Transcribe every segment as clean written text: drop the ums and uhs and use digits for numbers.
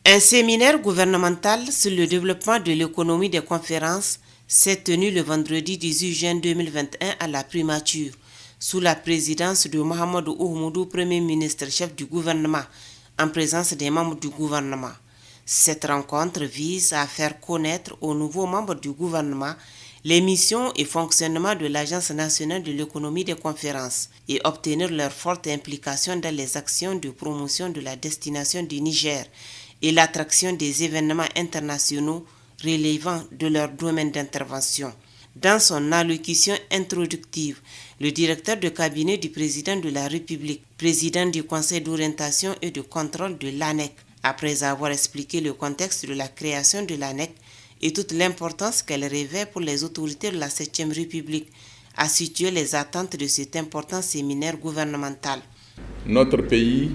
Un séminaire gouvernemental sur le développement de l'économie des conférences s'est tenu le vendredi 18 juin 2021 à la primature, sous la présidence de Mahamadou Oumoudou, Premier ministre chef du gouvernement, en présence des membres du gouvernement. Cette rencontre vise à faire connaître aux nouveaux membres du gouvernement les missions et fonctionnement de l'Agence nationale de l'économie des conférences et obtenir leur forte implication dans les actions de promotion de la destination du Niger et l'attraction des événements internationaux relevant de leur domaine d'intervention. Dans son allocution introductive, le directeur de cabinet du président de la République, président du Conseil d'orientation et de contrôle de l'ANEC, après avoir expliqué le contexte de la création de l'ANEC et toute l'importance qu'elle revêt pour les autorités de la 7e République, a situé les attentes de cet important séminaire gouvernemental. Notre pays,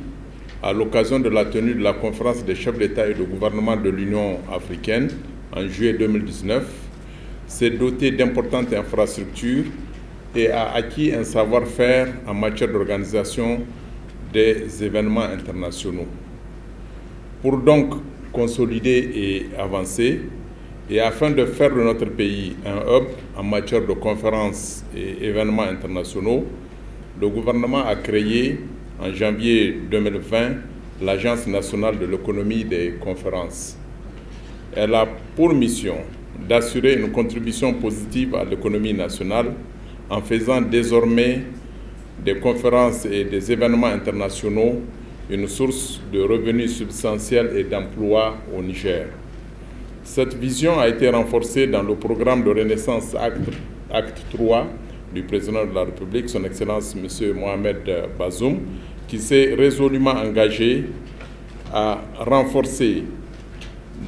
à l'occasion de la tenue de la conférence des chefs d'État et de gouvernement de l'Union africaine en juillet 2019, s'est doté d'importantes infrastructures et a acquis un savoir-faire en matière d'organisation des événements internationaux. Pour donc consolider et avancer, et afin de faire de notre pays un hub en matière de conférences et événements internationaux, le gouvernement a créé en janvier 2020 l'Agence nationale de l'économie des conférences. Elle a pour mission d'assurer une contribution positive à l'économie nationale en faisant désormais des conférences et des événements internationaux une source de revenus substantiels et d'emplois au Niger. Cette vision a été renforcée dans le programme de Renaissance Acte 3 du président de la République, son Excellence M. Mohamed Bazoum, qui s'est résolument engagé à renforcer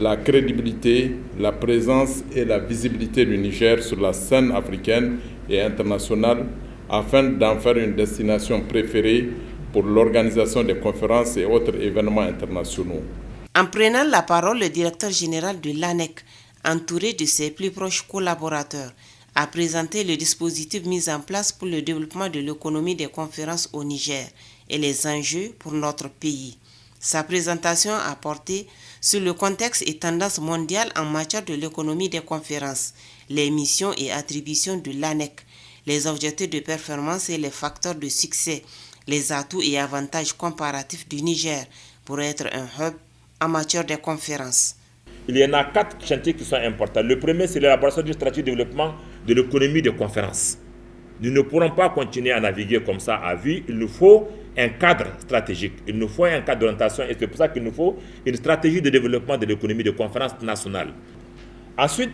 la crédibilité, la présence et la visibilité du Niger sur la scène africaine et internationale afin d'en faire une destination préférée pour l'organisation des conférences et autres événements internationaux. En prenant la parole, le directeur général de l'ANEC, entouré de ses plus proches collaborateurs, a présenté le dispositif mis en place pour le développement de l'économie des conférences au Niger et les enjeux pour notre pays. Sa présentation a porté sur le contexte et tendances mondiales en matière de l'économie des conférences, les missions et attributions de l'ANEC, les objectifs de performance et les facteurs de succès, les atouts et avantages comparatifs du Niger pour être un hub en matière de conférences. Il y en a 4 chantiers qui sont importants. Le premier, c'est l'élaboration d'une stratégie de développement de l'économie des conférences. Nous ne pourrons pas continuer à naviguer comme ça à vue. Il nous faut un cadre stratégique, il nous faut un cadre d'orientation et c'est pour ça qu'il nous faut une stratégie de développement de l'économie de conférences nationales. Ensuite,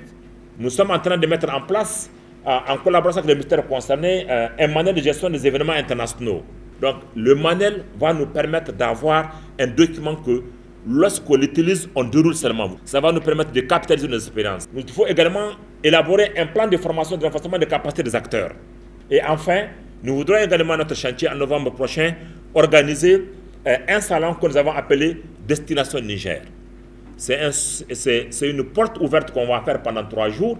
nous sommes en train de mettre en place, en collaboration avec les ministères concernés, un manuel de gestion des événements internationaux. Donc, le manuel va nous permettre d'avoir un document que, lorsqu'on l'utilise, on déroule seulement. Ça va nous permettre de capitaliser nos expériences. Donc, il faut également élaborer un plan de formation de renforcement des capacités des acteurs. Et enfin, nous voudrons également, notre chantier en novembre prochain, organiser un salon que nous avons appelé Destination Niger. C'est une porte ouverte qu'on va faire pendant 3 jours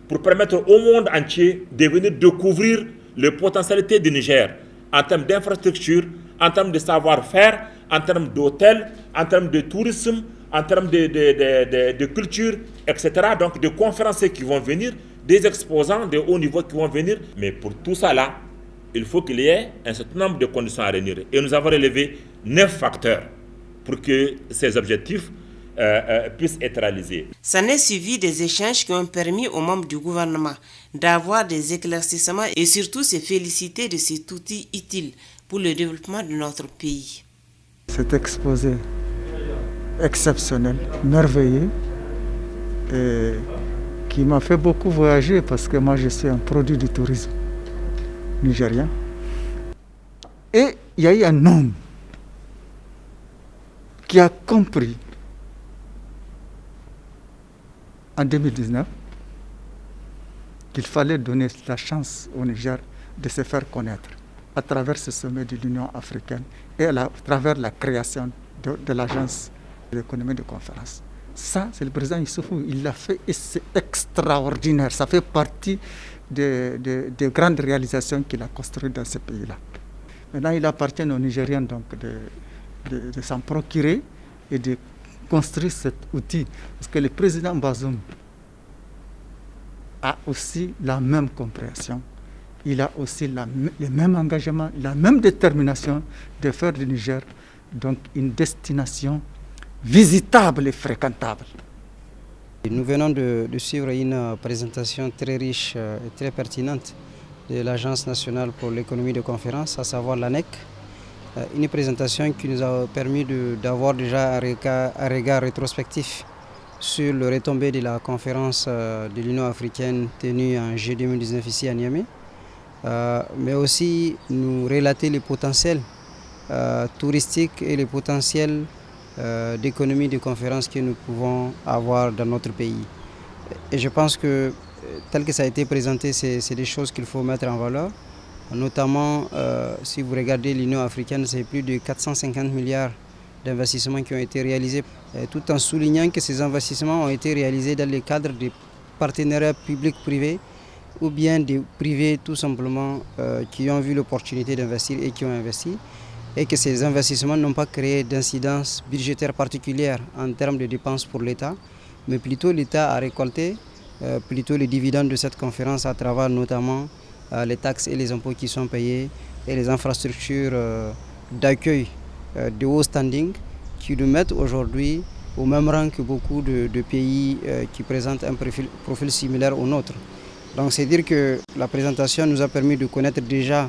pour permettre au monde entier de venir découvrir les potentialités du Niger en termes d'infrastructure, en termes de savoir-faire, en termes d'hôtels, en termes de tourisme, en termes de culture, etc. Donc des conférenciers qui vont venir, des exposants de haut niveau qui vont venir. Mais pour tout ça là, il faut qu'il y ait un certain nombre de conditions à réunir. Et nous avons relevé 9 facteurs pour que ces objectifs puissent être réalisés. S'en est suivi des échanges qui ont permis aux membres du gouvernement d'avoir des éclaircissements et surtout se féliciter de cet outil utile pour le développement de notre pays. Cet exposé exceptionnel, merveilleux, et qui m'a fait beaucoup voyager parce que moi je suis un produit du tourisme nigérien. Et il y a eu un homme qui a compris en 2019 qu'il fallait donner la chance au Niger de se faire connaître à travers ce sommet de l'Union africaine et à travers la création de l'agence de l'économie de conférence. Ça, c'est le président Issoufou, il l'a fait et c'est extraordinaire. Ça fait partie des grandes réalisations qu'il a construites dans ce pays-là. Maintenant, il appartient aux Nigériens donc de s'en procurer et de construire cet outil. Parce que le président Bazoum a aussi la même compréhension. Il a aussi le même engagement, la même détermination de faire du Niger donc une destination visitable et fréquentable. Nous venons de suivre une présentation très riche et très pertinente de l'Agence nationale pour l'économie de conférence, à savoir l'ANEC. Une présentation qui nous a permis d'avoir déjà un regard rétrospectif sur le retombé de la conférence de l'Union africaine tenue en juillet 2019 ici à Niamey, mais aussi nous relater les potentiels touristiques et les potentiels d'économie de conférence que nous pouvons avoir dans notre pays. Et je pense que tel que ça a été présenté, c'est des choses qu'il faut mettre en valeur. Notamment, si vous regardez l'Union africaine, c'est plus de 450 milliards d'investissements qui ont été réalisés, tout en soulignant que ces investissements ont été réalisés dans le cadre des partenariats publics-privés ou bien des privés tout simplement qui ont vu l'opportunité d'investir et qui ont investi, et que ces investissements n'ont pas créé d'incidence budgétaire particulière en termes de dépenses pour l'État, mais plutôt l'État a récolté plutôt les dividendes de cette conférence à travers notamment les taxes et les impôts qui sont payés et les infrastructures d'accueil de haut standing qui nous mettent aujourd'hui au même rang que beaucoup de pays qui présentent un profil similaire au nôtre. Donc c'est dire que la présentation nous a permis de connaître déjà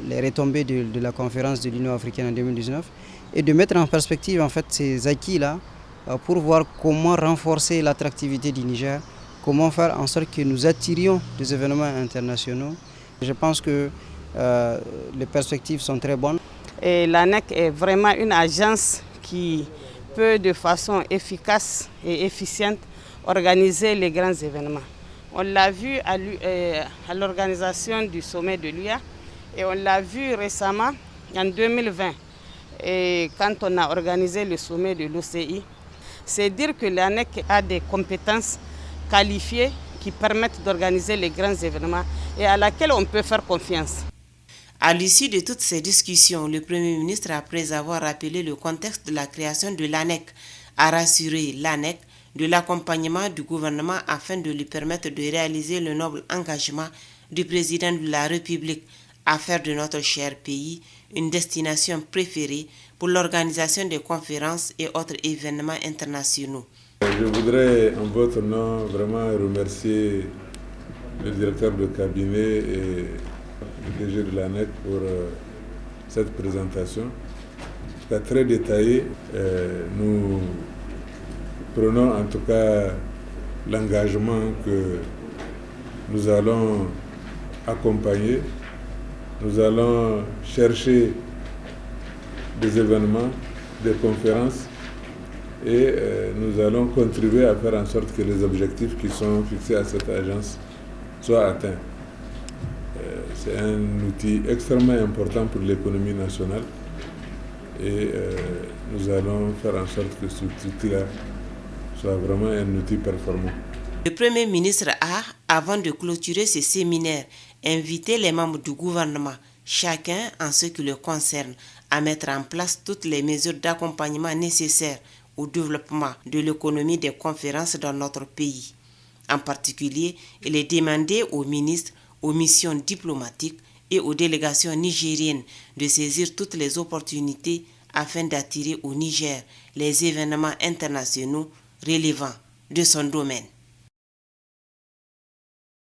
les retombées de la conférence de l'Union africaine en 2019 et de mettre en perspective en fait ces acquis-là pour voir comment renforcer l'attractivité du Niger, comment faire en sorte que nous attirions des événements internationaux. Je pense que les perspectives sont très bonnes. Et l'ANEC est vraiment une agence qui peut de façon efficace et efficiente organiser les grands événements. On l'a vu à l'organisation du sommet de l'UA et on l'a vu récemment en 2020 et quand on a organisé le sommet de l'OCI. C'est dire que l'ANEC a des compétences qualifiées qui permettent d'organiser les grands événements et à laquelle on peut faire confiance. À l'issue de toutes ces discussions, le Premier ministre, après avoir rappelé le contexte de la création de l'ANEC, a rassuré l'ANEC de l'accompagnement du gouvernement afin de lui permettre de réaliser le noble engagement du président de la République à faire de notre cher pays une destination préférée pour l'organisation des conférences et autres événements internationaux. Je voudrais en votre nom vraiment remercier le directeur de cabinet et le DG de l'ANEC pour cette présentation. C'est très détaillé. Nous prenons en tout cas l'engagement que nous allons accompagner. Nous allons chercher des événements, des conférences et nous allons contribuer à faire en sorte que les objectifs qui sont fixés à cette agence soient atteints. C'est un outil extrêmement important pour l'économie nationale et nous allons faire en sorte que cet outil-là soit vraiment un outil performant. Le Premier ministre a, avant de clôturer ce séminaire, invité les membres du gouvernement, chacun en ce qui le concerne, à mettre en place toutes les mesures d'accompagnement nécessaires au développement de l'économie des conférences dans notre pays. En particulier, il est demandé aux ministres, aux missions diplomatiques et aux délégations nigériennes de saisir toutes les opportunités afin d'attirer au Niger les événements internationaux relevant de son domaine.